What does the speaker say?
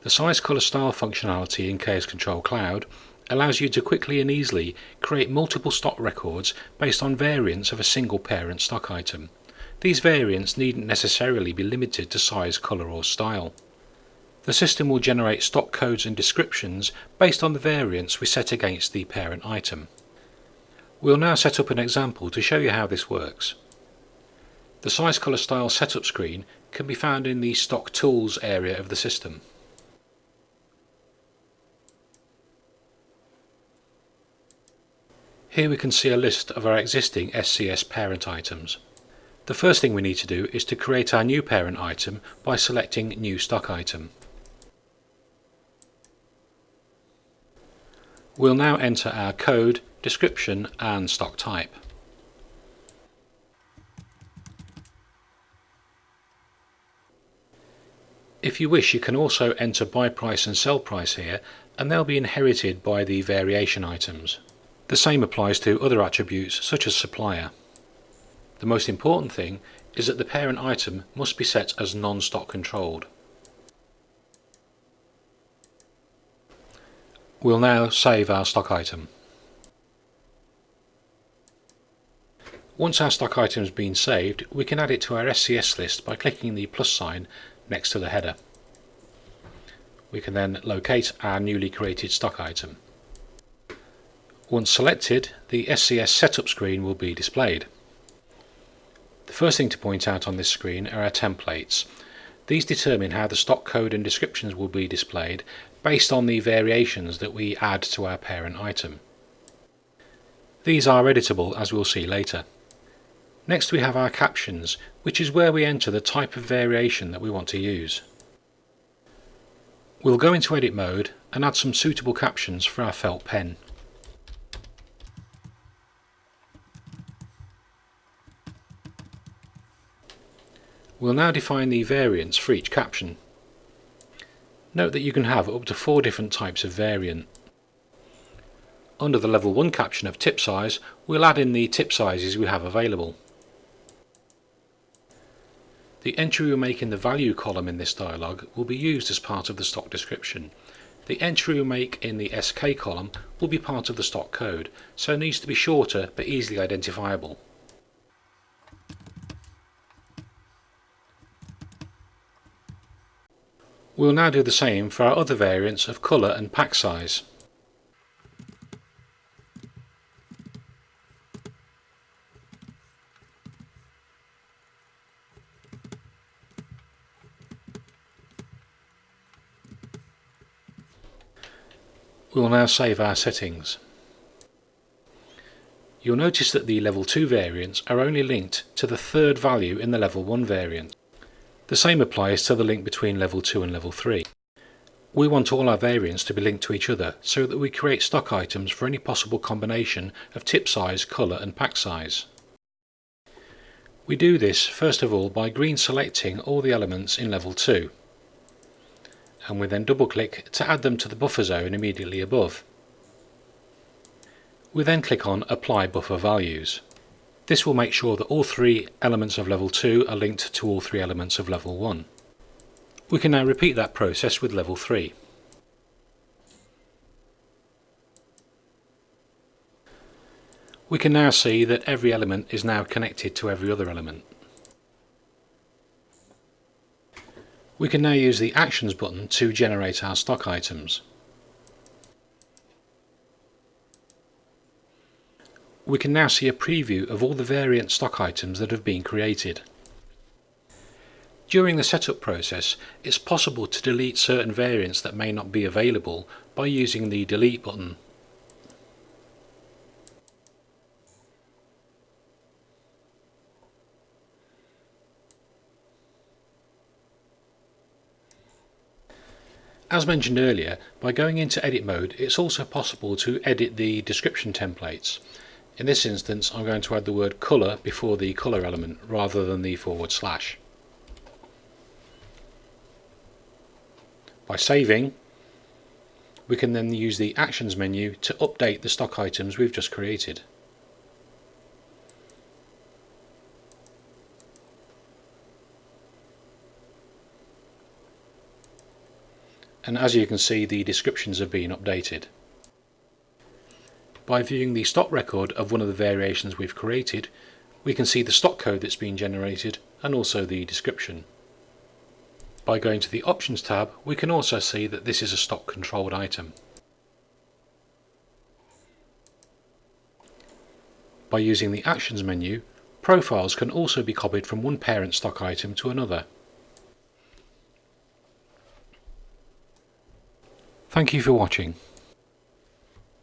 The size, color, style functionality in Khaos Control Cloud allows you to quickly and easily create multiple stock records based on variants of a single parent stock item. These variants needn't necessarily be limited to size, color or style. The system will generate stock codes and descriptions based on the variants we set against the parent item. We'll now set up an example to show you how this works. The size, color, style setup screen can be found in the Stock Tools area of the system. Here we can see a list of our existing SCS parent items. The first thing we need to do is to create our new parent item by selecting New Stock Item. We'll now enter our code, description and stock type. If you wish, you can also enter buy price and sell price here, and they'll be inherited by the variation items. The same applies to other attributes such as supplier. The most important thing is that the parent item must be set as non-stock controlled. We'll now save our stock item. Once our stock item has been saved, we can add it to our SCS list by clicking the plus sign next to the header. We can then locate our newly created stock item. Once selected, the SCS setup screen will be displayed. The first thing to point out on this screen are our templates. These determine how the stock code and descriptions will be displayed based on the variations that we add to our parent item. These are editable, as we'll see later. Next we have our captions, which is where we enter the type of variation that we want to use. We'll go into edit mode and add some suitable captions for our felt pen. We'll now define the variants for each caption. Note that you can have up to 4 different types of variant. Under the level 1 caption of tip size, we'll add in the tip sizes we have available. The entry we make in the value column in this dialog will be used as part of the stock description. The entry we make in the SK column will be part of the stock code, so it needs to be shorter but easily identifiable. We'll now do the same for our other variants of colour and pack size. We'll now save our settings. You'll notice that the level 2 variants are only linked to the third value in the level 1 variant. The same applies to the link between level 2 and level 3. We want all our variants to be linked to each other so that we create stock items for any possible combination of tip size, colour and pack size. We do this first of all by green selecting all the elements in level 2, and we then double click to add them to the buffer zone immediately above. We then click on Apply Buffer Values. This will make sure that all 3 elements of level 2 are linked to all 3 elements of level 1. We can now repeat that process with level 3. We can now see that every element is now connected to every other element. We can now use the Actions button to generate our stock items. We can now see a preview of all the variant stock items that have been created. During the setup process, it's possible to delete certain variants that may not be available by using the Delete button. As mentioned earlier, by going into edit mode, it's also possible to edit the description templates. In this instance, I'm going to add the word colour before the colour element rather than the /. By saving, we can then use the Actions menu to update the stock items we've just created. and as you can see, the descriptions have been updated. By viewing the stock record of one of the variations we've created, we can see the stock code that's been generated and also the description. By going to the Options tab, we can also see that this is a stock controlled item. By using the Actions menu, profiles can also be copied from one parent stock item to another. Thank you for watching.